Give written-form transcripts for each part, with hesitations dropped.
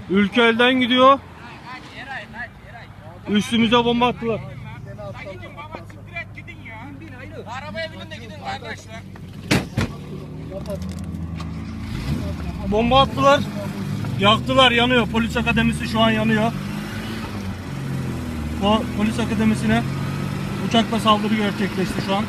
Ülke elden gidiyor. Üstümüze bomba attılar. Arabaya binin de gidin kardeşler. Bomba attılar. Yaktılar, yanıyor. Polis akademisi şu an yanıyor. O polis akademisine uçakla saldırı gerçekleşti şu an.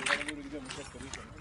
Sonra doğru gidiyorum.